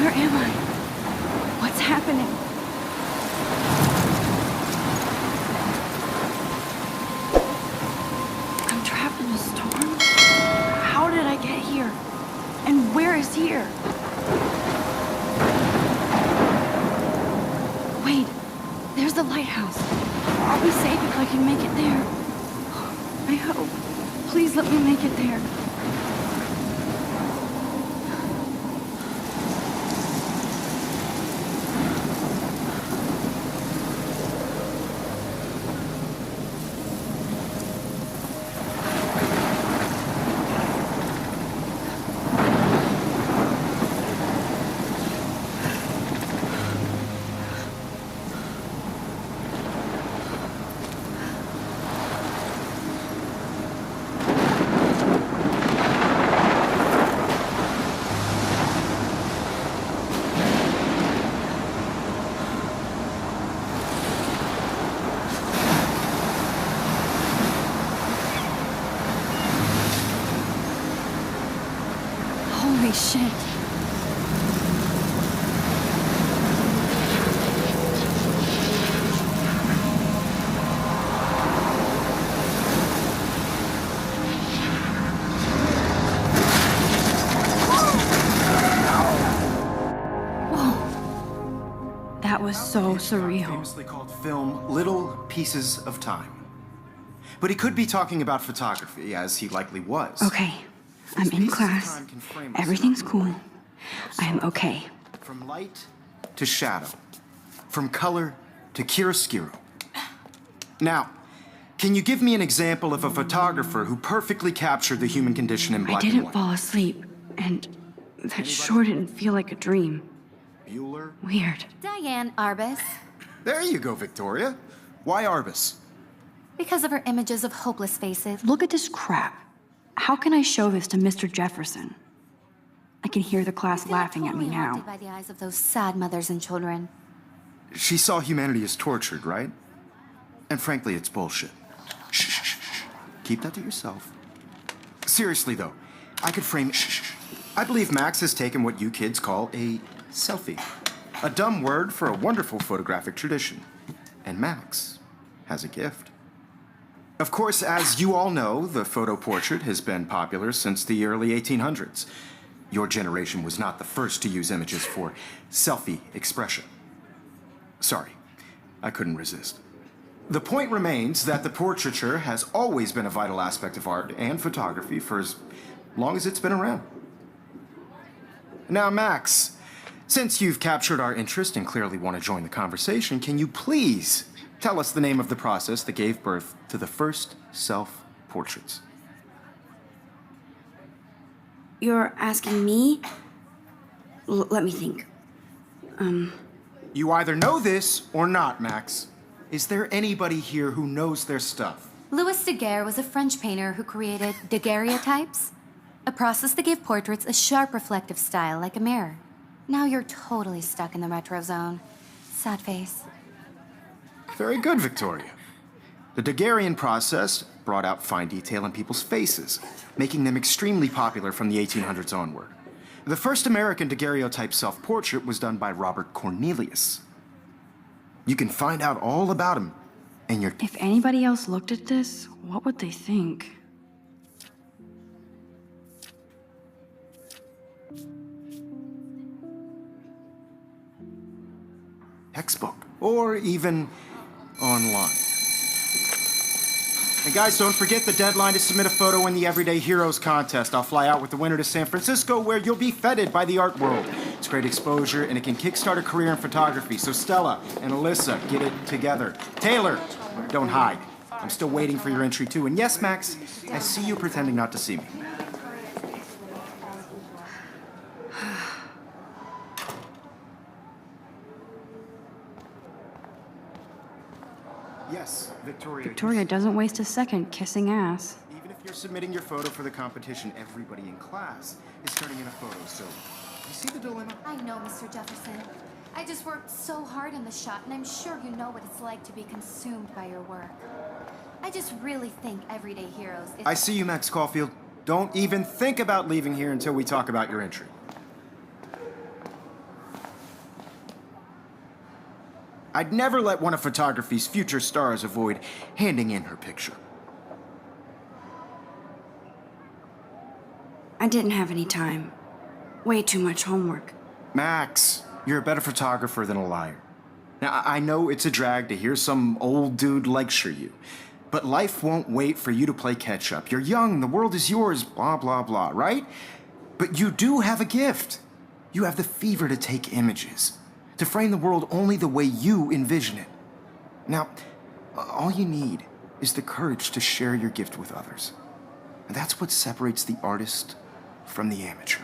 Where am I? What's happening? I'm trapped in a storm? How did I get here? And where is here? Wait, there's the lighthouse. I'll be safe if I can make it there. I hope. Please let me make it there. Holy shit. Whoa. That was so surreal. Famously called film Little Pieces of Time. But he could be talking about photography, as he likely was. Okay. I'm in class. Everything's cool. I am okay. From light to shadow. From color to chiaroscuro. Now, can you give me an example of a photographer who perfectly captured the human condition in black and I didn't white? fall asleep, and that sure didn't feel like a dream. Bueller? Weird. Diane Arbus. There you go, Victoria. Why Arbus? Because of her images of hopeless faces. Look at this crap. How can I show this to Mr. Jefferson? I can hear the class laughing at me Totally now. haunted by the eyes of those sad mothers and children. She saw humanity as tortured, right? And frankly, it's bullshit. Shh, shh, shh, shh. Keep that to yourself. Seriously, though, I could frame... I believe Max has taken what you kids call a selfie. A dumb word for a wonderful photographic tradition. And Max has a gift. Of course, as you all know, the photo portrait has been popular since the early 1800s. Your generation was not the first to use images for selfie expression. Sorry, I couldn't resist. The point remains that the portraiture has always been a vital aspect of art and photography for as long as it's been around. Now, Max, since you've captured our interest and clearly want to join the conversation, can you please tell us the name of the process that gave birth to the first self-portraits? You're asking me? Let me think. You either know this or not, Max. Is there anybody here who knows their stuff? Louis Daguerre was a French painter who created daguerreotypes, a process that gave portraits a sharp reflective style like a mirror. Now you're totally stuck in the retro zone. Sad face. Very good, Victoria. The Daguerrean process brought out fine detail in people's faces, making them extremely popular from the 1800s onward. The first American daguerreotype self-portrait was done by Robert Cornelius. You can find out all about him in your... If anybody else looked at this, what would they think? textbook, or even online. And guys, don't forget the deadline to submit a photo in the Everyday Heroes contest. I'll fly out with the winner to San Francisco, where you'll be feted by the art world. It's great exposure, and it can kickstart a career in photography. So Stella and Alyssa, get it together. Taylor, don't hide. I'm still waiting for your entry, too. And yes, Max, I see you pretending not to see me. Yes, Victoria. Victoria doesn't waste a second kissing ass. Even if you're submitting your photo for the competition, everybody in class is turning in a photo, so you see the dilemma? I know, Mr. Jefferson. I just worked so hard on the shot, and I'm sure you know what it's like to be consumed by your work. I just really think Everyday Heroes is... I see you, Max Caulfield. Don't even think about leaving here until we talk about your entry. I'd never let one of photography's future stars avoid handing in her picture. I didn't have any time. Way too much homework. Max, you're a better photographer than a liar. Now, I know it's a drag to hear some old dude lecture you, but life won't wait for you to play catch-up. You're young, the world is yours, blah, blah, blah, right? But you do have a gift. You have the fever to take images, to frame the world only the way you envision it. Now, all you need is the courage to share your gift with others. And that's what separates the artist from the amateur.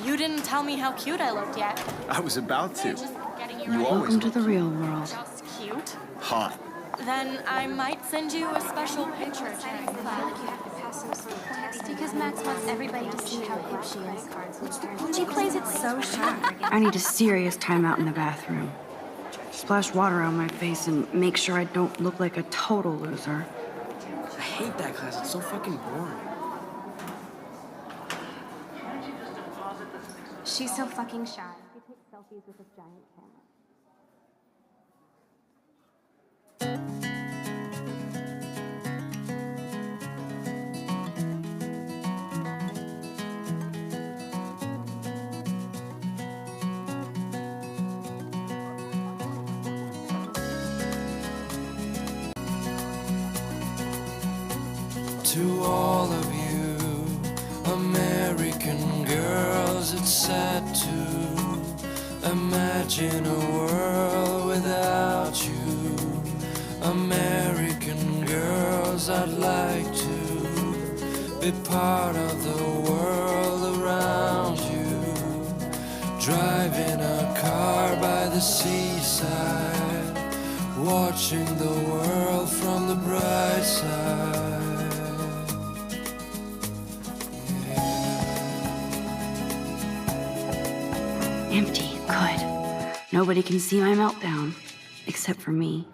You didn't tell me how cute I looked yet. I was about to. Just getting you You right. always Welcome to look the real world. Just cute. hot. Then I might send you a special picture. Because Max wants everybody to see how hip she is. She plays it so sharp. I need a serious timeout in the bathroom. Splash water on my face and make sure I don't look like a total loser. I hate that class. It's so fucking boring. She's so fucking shy. She takes selfies with this giant camera. To all of you American girls, it's sad to imagine a world without you. American girls, I'd like to be part of the world around you. Driving a car by the seaside, watching the world from the bright side. Empty. Good. Nobody can see my meltdown. Except for me.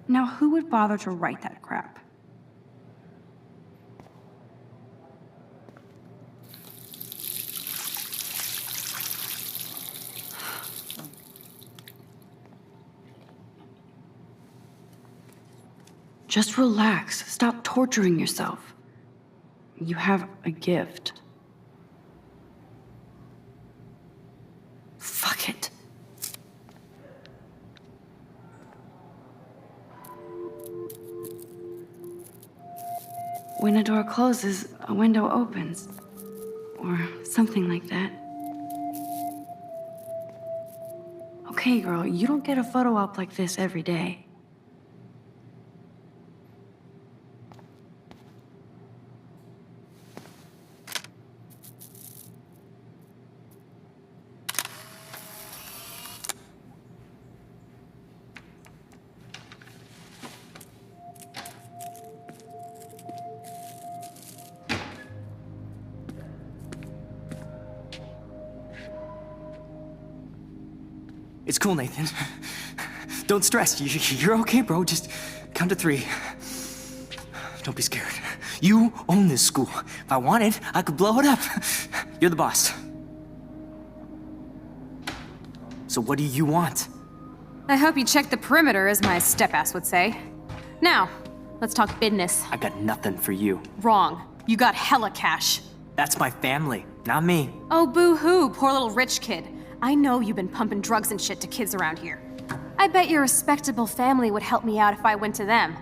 Now, who would bother to write that crap? Just relax. Stop torturing yourself. You have a gift. Fuck it. When a door closes, a window opens. Or something like that. Okay, girl, you don't get a photo op like this every day. It's cool, Nathan. Don't stress. You're okay, bro. Just count to 3. Don't be scared. You own this school. If I wanted, I could blow it up. You're the boss. So what do you want? I hope you checked the perimeter, as my step-ass would say. Now, let's talk business. I got nothing for you. Wrong. You got hella cash. That's my family, not me. Oh, boo-hoo, poor little rich kid. I know you've been pumping drugs and shit to kids around here. I bet your respectable family would help me out if I went to them.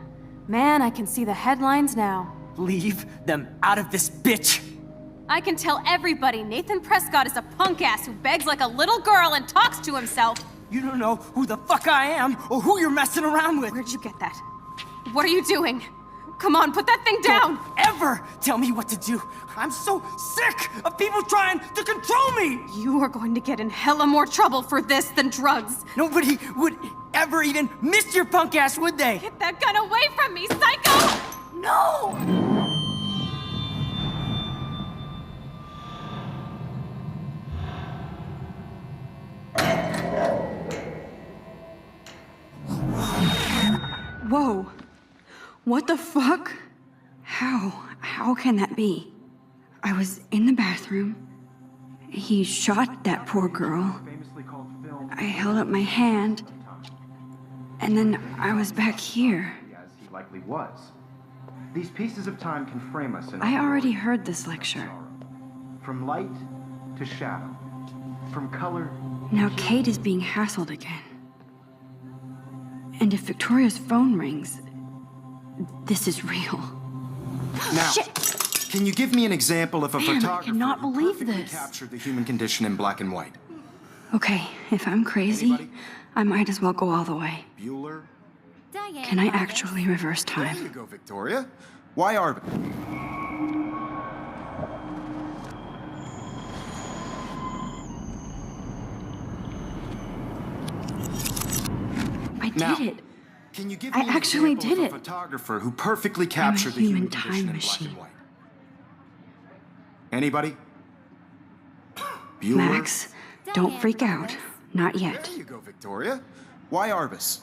Man, I can see the headlines now. Leave them out of this bitch. I can tell everybody Nathan Prescott is a punk ass who begs like a little girl and talks to himself. You don't know who the fuck I am or who you're messing around with. Where'd you get that? What are you doing? Come on, put that thing down! Don't ever tell me what to do. I'm so sick of people trying to control me. You are going to get in hella more trouble for this than drugs. Nobody would ever even miss your punk ass, would they? Get that gun away from me, psycho! No! What the fuck? How can that be? I was in the bathroom. He shot that poor girl. I held up my hand. And then I was back here. As he likely was. These pieces of time can frame us in I our already glory. heard this lecture. From light to shadow. From color. Now Kate is being hassled again. And if Victoria's phone rings, this is real. Now, Shit! can you give me an example of a Man, I photographer cannot who believe perfectly this. captured the human condition in black and white? Okay, if I'm crazy, Anybody? I might as well go all the way. Bueller? Diane Can I Arbus. actually reverse There you time? go, Victoria. Why are... I Now, did it. Can you give I me an actually example did of a it. photographer who perfectly captured the human human condition time in black machine. and white? Anybody? Bueller? Max, don't Diane freak out. Arbus. Not yet. There you go, Victoria. Why Arbus?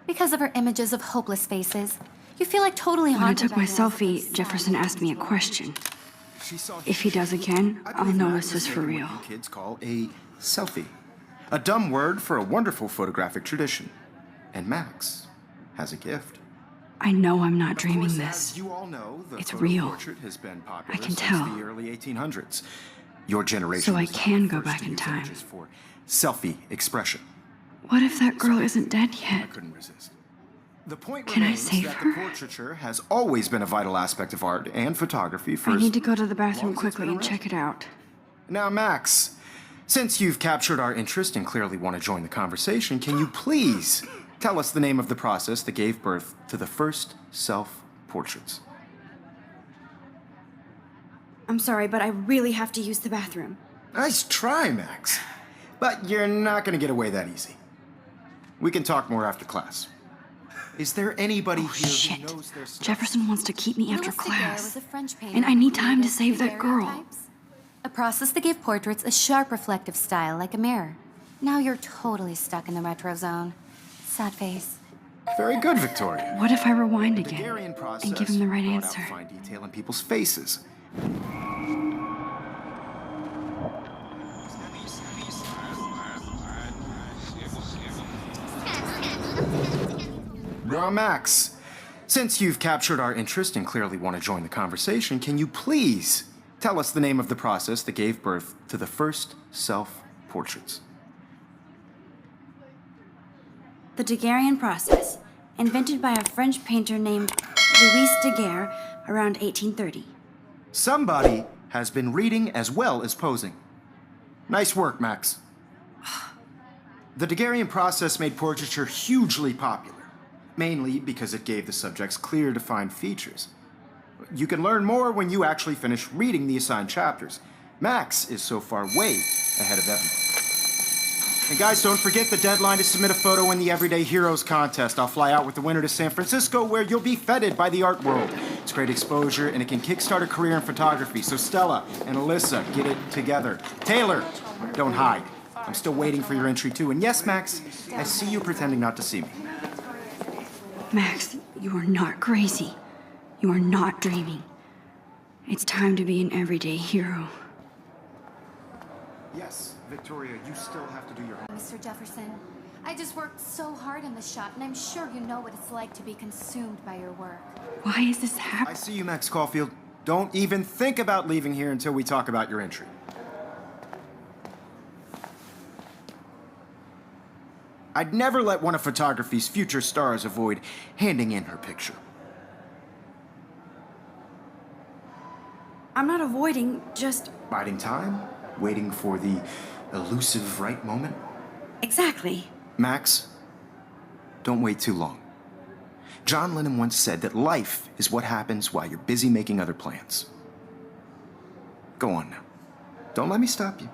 Because of her images of hopeless faces, you feel like totally When I haunted took my by her as selfie, a sad Jefferson asked me a question. She saw If he does again, I I'll believe know Max this was is for taking real. what you kids call a selfie. A dumb word for a wonderful photographic tradition. And Max has a gift. I know I'm not Of dreaming course, this. as you all know, the It's photo real. portrait has been popular I can since tell. the early 1800s. Your generation So I was not can the go first back to in use time. images for selfie expression. What if that girl isn't dead I yet? couldn't resist. The point Can I remains save that her? the portraiture has always been a vital aspect of art and photography for I as need to go to the long bathroom as it's quickly been and around. check it out. Now, Max, since you've captured our interest and clearly want to join the conversation, can you please tell us the name of the process that gave birth to the first self-portraits? I'm sorry, but I really have to use the bathroom. Nice try, Max. But you're not going to get away that easy. We can talk more after class. Is there anybody here Shit. who knows their stuff? Jefferson wants to keep me after Louis Daguerre class. was a French painter And I need who time to created save that girl. daguerreotypes, a process that gave portraits a sharp reflective style like a mirror. Now you're totally stuck in the retro zone. Sad face. Very good, Victoria. What if I rewind The again Daguerrean process and give him the right brought out answer? fine detail in people's faces. Now, Max, since you've captured our interest and clearly want to join the conversation, can you please tell us the name of the process that gave birth to the first self-portraits? The Daguerrean process, invented by a French painter named Louis Daguerre around 1830. Somebody has been reading as well as posing. Nice work, Max. The Daguerrean process made portraiture hugely popular, mainly because it gave the subjects clear, defined features. You can learn more when you actually finish reading the assigned chapters. Max is so far way ahead of everyone. And guys, don't forget the deadline to submit a photo in the Everyday Heroes contest. I'll fly out with the winner to San Francisco, where you'll be feted by the art world. It's great exposure, and it can kickstart a career in photography. So Stella and Alyssa, get it together. Taylor, don't hide. I'm still waiting for your entry too. And yes, Max, I see you pretending not to see me. Max, you are not crazy. You are not dreaming. It's time to be an everyday hero. Yes, Victoria, you still have to do your homework. Mr. Jefferson, I just worked so hard on the shot, and I'm sure you know what it's like to be consumed by your work. Why is this I happening? see you, Max Caulfield. Don't even think about leaving here until we talk about your entry. I'd never let one of photography's future stars avoid handing in her picture. I'm not avoiding, just Biding time, waiting for the elusive right moment. exactly. Max, don't wait too long. John Lennon once said that life is what happens while you're busy making other plans. Go on now. Don't let me stop you.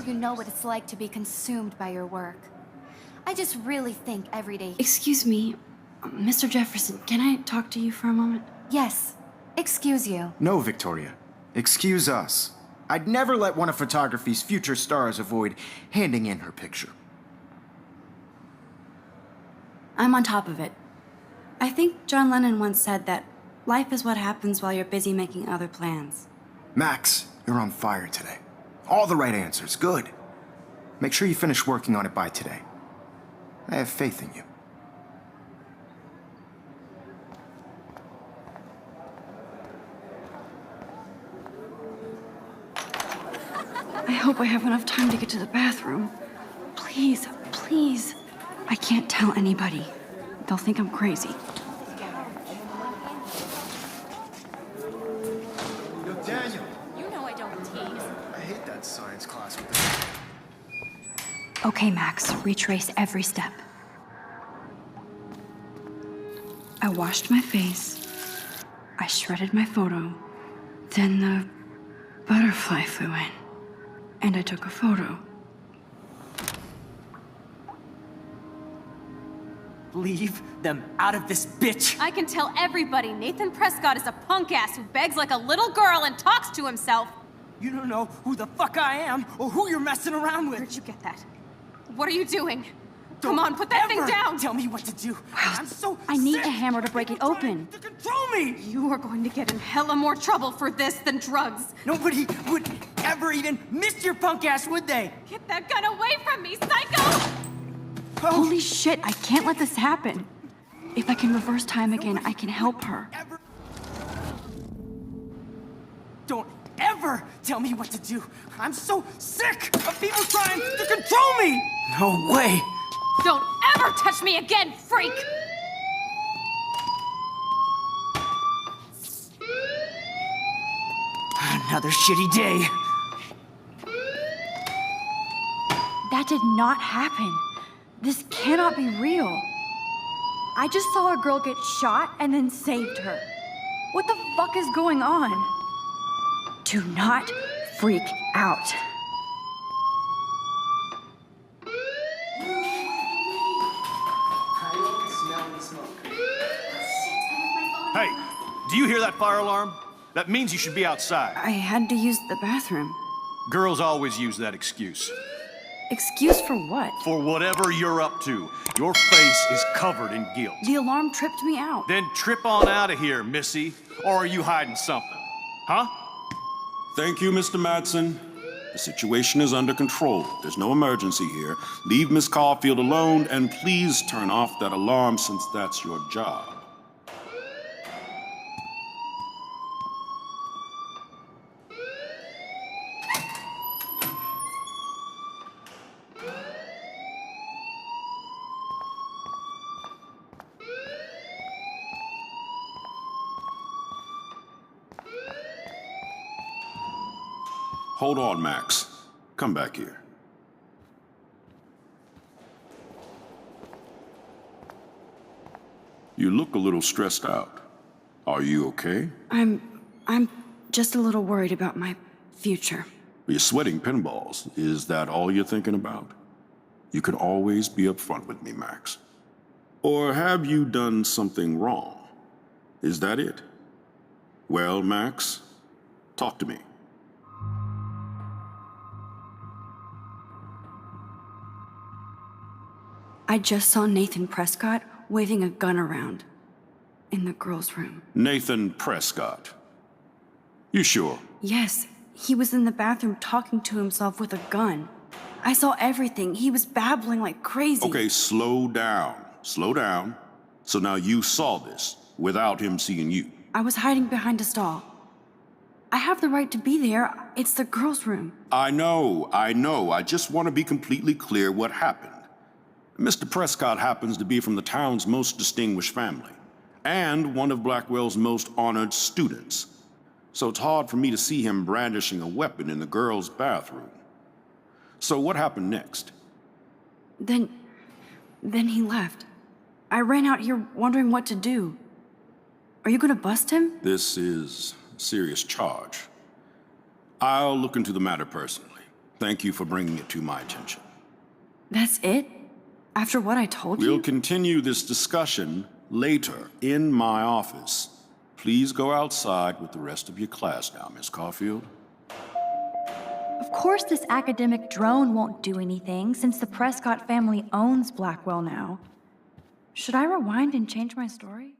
You know what it's like to be consumed by your work. I just really think every day. Excuse me, Mr. Jefferson, can I talk to you for a moment? Yes, excuse you. No, Victoria. Excuse us. I'd never let one of photography's future stars avoid handing in her picture. I'm on top of it. I think John Lennon once said that life is what happens while you're busy making other plans. Max, you're on fire today. All the right answers. Good. Make sure you finish working on it by today. I have faith in you. I hope I have enough time to get to the bathroom. Please, please. I can't tell anybody. They'll think I'm crazy. Yo, Daniel. You know I don't tease. I hate that science class with the... Okay, Max, retrace every step. I washed my face. I shredded my photo. Then the butterfly flew in. And I took a photo. Leave them out of this bitch! I can tell everybody Nathan Prescott is a punk ass who begs like a little girl and talks to himself. You don't know who the fuck I am or who you're messing around with. Where'd you get that? What are you doing? Come on, put that thing down! Tell me what to do. I'm so I need sick a hammer to of break people it open. trying to control me! You are going to get in hella more trouble for this than drugs. Nobody would ever even miss your punk ass, would they? Get that gun away from me, psycho! Holy shit, I can't let this happen. If I can reverse time again, I can help her. Don't ever tell me what to do. I'm so sick of people trying to control me! No way! Don't ever touch me again, freak! Another shitty day. That did not happen. This cannot be real. I just saw a girl get shot and then saved her. What the fuck is going on? Do not freak out. Hey, do you hear that fire alarm? That means you should be outside. I had to use the bathroom. Girls always use that excuse. Excuse for what? For whatever you're up to, your face is covered in guilt. The alarm tripped me out. Then trip on out of here, Missy. Or are you hiding something? Huh? Thank you, Mr. Madsen. The situation is under control. There's no emergency here. Leave Miss Caulfield alone, and please turn off that alarm since that's your job. Hold on, Max. Come back here. You look a little stressed out. Are you okay? I'm just a little worried about my future. You're sweating pinballs. Is that all you're thinking about? You can always be upfront with me, Max. Or have you done something wrong? Is that it? Well, Max, talk to me. I just saw Nathan Prescott waving a gun around in the girls' room. Nathan Prescott. You sure? Yes, he was in the bathroom talking to himself with a gun. I saw everything. He was babbling like crazy. Okay, slow down. Slow down. So now you saw this without him seeing you. I was hiding behind a stall. I have the right to be there. It's the girls' room. I know. I just want to be completely clear what happened. Mr. Prescott happens to be from the town's most distinguished family, and one of Blackwell's most honored students. So it's hard for me to see him brandishing a weapon in the girls' bathroom. So what happened next? Then he left. I ran out here wondering what to do. Are you gonna bust him? This is a serious charge. I'll look into the matter personally. Thank you for bringing it to my attention. That's it? After what I told you? We'll continue this discussion later in my office. please go outside with the rest of your class now, Miss Caulfield? Of course this academic drone won't do anything since the Prescott family owns Blackwell now. Should I rewind and change my story?